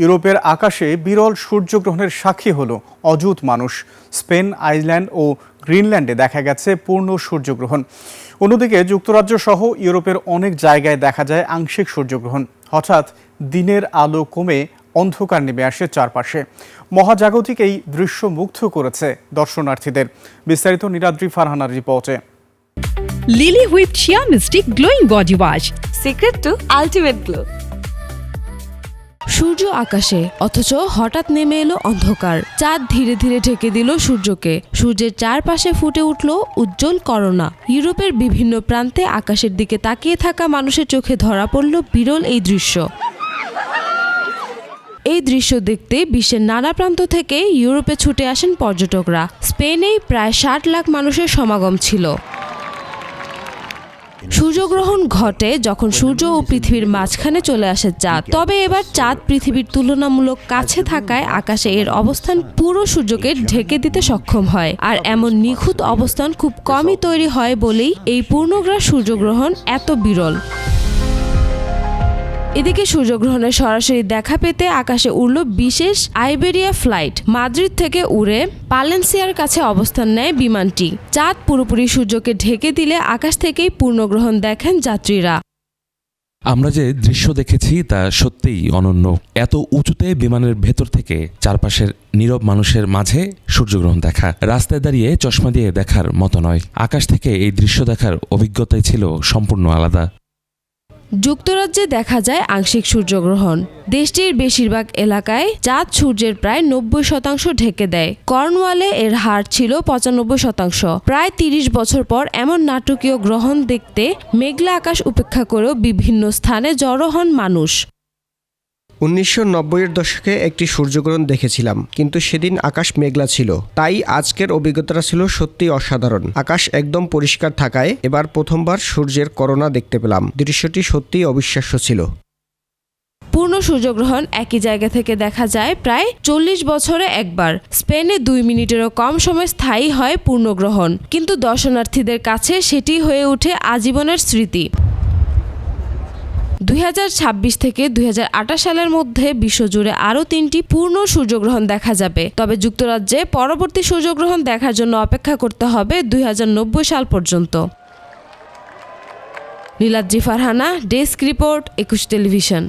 ইউরোপের আকাশে বিরল সূর্যগ্রহণের সাক্ষী হল অযুত মানুষ। স্পেন, আইসল্যান্ড ও গ্রিনল্যান্ডে দেখা গেছে পূর্ণ সূর্যগ্রহণ। অন্যদিকে যুক্তরাজ্য সহ ইউরোপের অনেক জায়গায় দেখা যায় আংশিক সূর্যগ্রহণ। হঠাৎ দিনের আলো কমে অন্ধকার নেমে আসে চারপাশে। মহাজাগতিক এই দৃশ্য মুগ্ধ করেছে দর্শনার্থীদের। বিস্তারিত নীলাদ্রি ফারহানার রিপোর্টে। Lily whipped shea mystic glowing body wash, secret to ultimate glow. সূর্য আকাশে, অথচ হঠাৎ নেমে এলো অন্ধকার। চাঁদ ধীরে ধীরে ঢেকে দিল সূর্যকে। সূর্যের চারপাশে ফুটে উঠল উজ্জ্বল করোনা। ইউরোপের বিভিন্ন প্রান্তে আকাশের দিকে তাকিয়ে থাকা মানুষের চোখে ধরা পড়ল বিরল এই দৃশ্য। এই দৃশ্য দেখতে বিশ্বের নানা প্রান্ত থেকে ইউরোপে ছুটে আসেন পর্যটকরা। স্পেনেই প্রায় 60 লাখ মানুষের সমাগম ছিল। সূর্যগ্রহণ ঘটে যখন সূর্য ও পৃথিবীর মাঝখানে চলে আসে চাঁদ। তবে এবার চাঁদ পৃথিবীর তুলনামূলক কাছে থাকায় আকাশে এর অবস্থান পুরো সূর্যকে ঢেকে দিতে সক্ষম হয়। আর এমন নিখুঁত অবস্থান খুব কমই তৈরি হয় বলেই এই পূর্ণগ্রাস সূর্যগ্রহণ এত বিরল। এদিকে সূর্যগ্রহণের সরাসরি দেখা পেতে আকাশে উড়ল বিশেষ আইবেরিয়া ফ্লাইট। মাদ্রিদ থেকে উড়ে পালেন্সিয়ার কাছে অবস্থান নেয় বিমানটি। চাঁদ পুরোপুরি সূর্যকে ঢেকে দিলে আকাশ থেকেই পূর্ণগ্রহণ দেখেন যাত্রীরা। আমরা যে দৃশ্য দেখেছি তা সত্যিই অনন্য। এত উঁচুতে বিমানের ভেতর থেকে চারপাশের নীরব মানুষের মাঝে সূর্যগ্রহণ দেখা রাস্তায় দাঁড়িয়ে চশমা দিয়ে দেখার মতো নয়। আকাশ থেকে এই দৃশ্য দেখার অভিজ্ঞতাই ছিল সম্পূর্ণ আলাদা। যুক্তরাজ্যে দেখা যায় আংশিক সূর্যগ্রহণ। দেশটির বেশিরভাগ এলাকায় চাঁদ সূর্যের প্রায় 90% ঢেকে দেয়। কর্নওয়ালে এর হার ছিল 95%। প্রায় 30 বছর পর এমন নাটকীয় গ্রহণ দেখতে মেঘলা আকাশ উপেক্ষা করেও বিভিন্ন স্থানে জড়ো হন মানুষ। 1990-এর দশকে একটি সূর্যগ্রহণ দেখেছিলাম, কিন্তু সেদিন আকাশ মেঘলা ছিল। তাই আজকের অভিজ্ঞতাটা ছিল সত্যি অসাধারণ। আকাশ একদম পরিষ্কার থাকায় এবার প্রথমবার সূর্যের করোনা দেখতে পেলাম। দৃশ্যটি সত্যিই অবিশ্বাস্য ছিল। পূর্ণ সূর্যগ্রহণ একই জায়গা থেকে দেখা যায় প্রায় 40 বছরে একবার। স্পেনে 2 মিনিটেরও কম সময় স্থায়ী হয় পূর্ণগ্রহণ, কিন্তু দর্শনার্থীদের কাছে সেটি হয়ে ওঠে আজীবনের স্মৃতি। 2026 থেকে 2028 সালের মধ্যে বিশ্বজুড়ে আরও 3টি পূর্ণ সূর্যগ্রহণ দেখা যাবে। তবে যুক্তরাজ্যে পরবর্তী সূর্যগ্রহণ দেখার জন্য অপেক্ষা করতে হবে 2090 সাল পর্যন্ত। Niladri Farhana, desk report, 21 television.